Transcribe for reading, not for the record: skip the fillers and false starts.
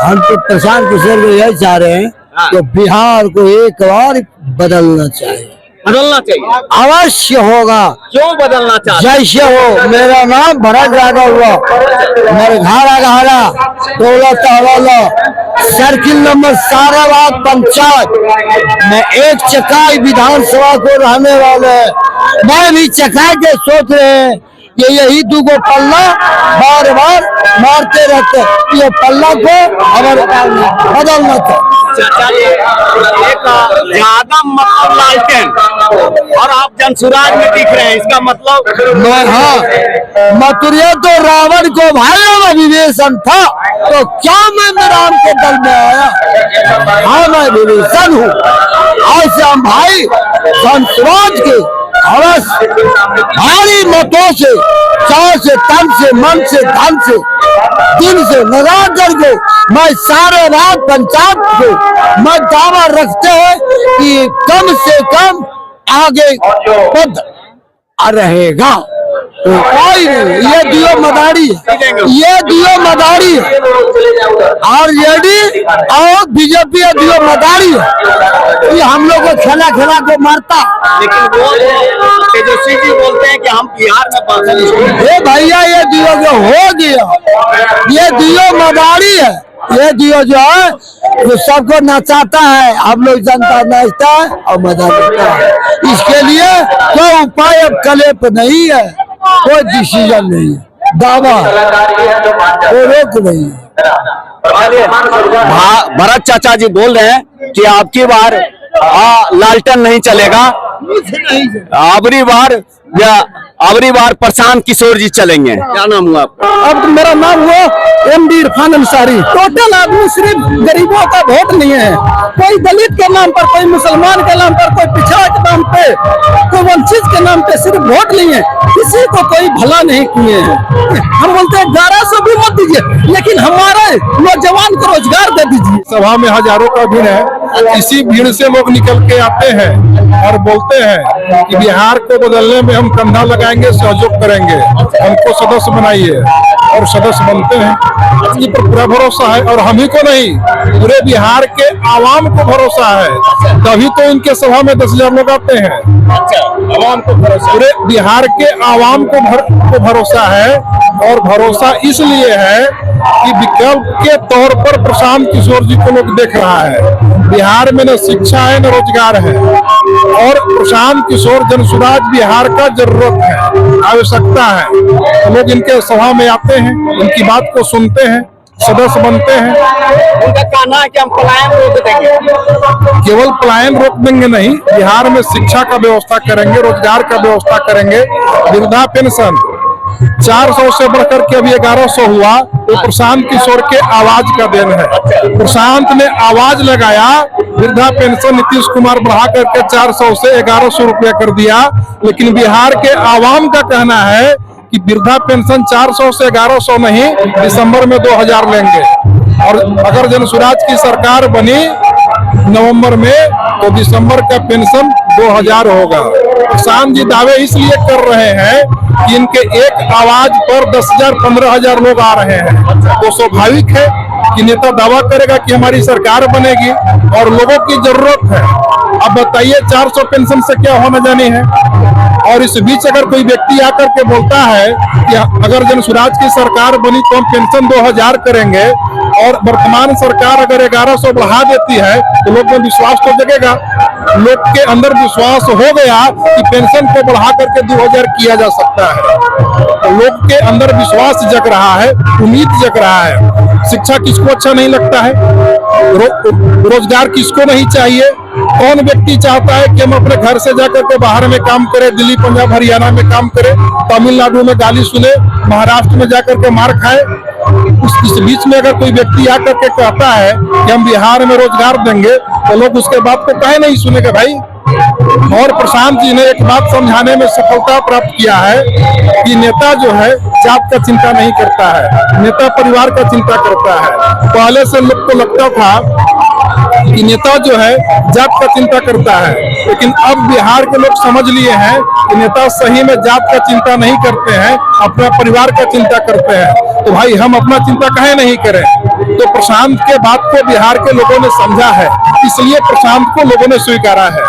हम तो प्रशांत किशोर को यही चाह रहे हैं कि बिहार को एक बार बदलना चाहिए, बदलना चाहिए। अवश्य होगा। क्यों बदलना चाहते? जैसे हो, मेरा नाम भरत यादव हुआ, मेरे घाड़ा सर्किल नंबर साराबाद पंचायत में एक चकाई विधानसभा को रहने वाले, मैं भी चकाई के सोच रहे हैं कि यही दूगो पल्ला बार बार मारते रहते, ये पल्ला को हमारे बदलना चाहिए। चाचा जी, एक ज्यादा मतलब लालटेन और आप जनसुराज में दिख रहे हैं, इसका मतलब? हाँ, मथुरा तो रावण को भाई विभीषण था, तो क्या मैं राम के दल में आया? हाँ, मैं विभीषण हूँ। आज से हम भाई जनसुराज के भारी मतों से, चाह से, तन से, मन से, धन से, दिल से, नराधर को, मैं सारे रात पंचायत को मैं दावा रखते हैं कि कम से कम आगे पद रहेगा। तो कोई नहीं, ये दियो मदारी है, ये दियो मदारी है, आरजेडी और बीजेपी दियो मदारी है। ये हम लोग को खेला खेला को मारता। लेकिन वो तेजस्वी जी बोलते हैं कि हम बिहार में बदल। ये भैया, ये दियो जो हो गया, ये दियो मदारी है। ये दियो जो है वो सबको नचाता है, हम लोग जनता नाचता है और मजा लेता है। इसके लिए कोई उपाय अब कलेप नहीं है, कोई डिसीजन नहीं है, दावा कोई रोक नहीं है। भरत चाचा जी बोल रहे हैं कि आपकी बार लालटेन नहीं चलेगा, अबरी बार प्रशांत किशोर जी चलेंगे। क्या नाम हुआ आपका? अब मेरा नाम हुआ एमडी इरफान अंसारी। टोटल आदमी सिर्फ गरीबों का वोट नहीं है, कोई दलित के नाम पर, कोई मुसलमान के नाम पर, कोई पिछड़ा के नाम पे, कोई वंचित के नाम पे सिर्फ वोट नहीं है, किसी को कोई भला नहीं किए हैं। हम बोलते हैं 1100 भी मत दीजिए, लेकिन हमारे नौजवान को रोजगार दे दीजिए। सभा में हजारों का भीड़ है, इसी भीड़ से लोग निकल के आते हैं और बोलते हैं कि बिहार को बदलने में हम कंधा लगाएंगे, सहयोग करेंगे, हमको सदस्य बनाइए, और सदस्य बनते हैं। इस पर पूरा भरोसा है, और हम ही को नहीं, पूरे बिहार के आवाम को भरोसा है, तभी तो इनके सभा में 10,000 लोग आते हैं। आवाम को भरोसा, पूरे बिहार के आवाम को भरोसा है, और भरोसा इसलिए है कि विकल्प के तौर पर प्रशांत किशोर जी को लोग देख रहा है। बिहार में न शिक्षा है न रोजगार है, और प्रशांत किशोर जनसुराज बिहार का जरूरत है, आवश्यकता है। तो लोग इनके सभा में आते हैं, इनकी बात को सुनते हैं, सदस्य बनते हैं। उनका कहना है कि हम पलायन रोक देंगे। केवल पलायन रोक देंगे नहीं, बिहार में शिक्षा का व्यवस्था करेंगे, रोजगार का व्यवस्था करेंगे। वृद्धा पेंशन 400 से बढ़कर के अभी 1100 हुआ, तो प्रशांत किशोर के आवाज का देन है। प्रशांत ने आवाज लगाया, वृद्धा पेंशन नीतीश कुमार बढ़ा करके 400 से 1100 रुपया कर दिया। लेकिन बिहार के आवाम का कहना है कि वृद्धा पेंशन 400 से 1100 नहीं, दिसंबर में 2000 लेंगे। और अगर जनसुराज की सरकार बनी नवंबर में, तो दिसंबर का पेंशन 2000 होगा। प्रशांत जी दावे इसलिए कर रहे हैं कि इनके एक आवाज पर 10,000 15,000 लोग आ रहे हैं। तो स्वाभाविक है कि नेता दावा करेगा कि हमारी सरकार बनेगी, और लोगों की जरूरत है। अब बताइए 400 पेंशन से क्या होना जानी है? और इस बीच अगर कोई व्यक्ति आकर के बोलता है कि अगर जनसुराज की सरकार बनी तो हम पेंशन 2000 करेंगे, और वर्तमान सरकार अगर 1100 बढ़ा देती है, तो लोग में विश्वास तो जगेगा। लोग के अंदर विश्वास हो गया कि पेंशन को बढ़ा करके 2000 किया जा सकता है, तो लोग के अंदर विश्वास जग रहा है, उम्मीद जग रहा है। शिक्षा किसको अच्छा नहीं लगता है? रोजगार किसको नहीं चाहिए? कौन व्यक्ति चाहता है कि हम अपने घर से जाकर के बाहर में काम करें, दिल्ली, पंजाब, हरियाणा में काम करें, तमिलनाडु में गाली सुने, महाराष्ट्र में जाकर के मार खाए? इस बीच में अगर कोई व्यक्ति आकर के कहता है कि हम बिहार में रोजगार देंगे, तो लोग उसके बात को काहे नहीं सुनेंगे भाई? और प्रशांत जी ने एक बात समझाने में सफलता प्राप्त किया है कि नेता जो है जात का चिंता नहीं करता है, नेता परिवार का चिंता करता है। पहले से लोग को लगता था कि नेता जो है जात का चिंता करता है, लेकिन अब बिहार के लोग समझ लिए हैं कि नेता सही में जात का चिंता नहीं करते हैं, अपना परिवार का चिंता करते हैं। तो भाई हम अपना चिंता काहे नहीं करें? तो प्रशांत के बात को बिहार के लोगों ने समझा है, इसलिए प्रशांत को लोगों ने स्वीकारा है।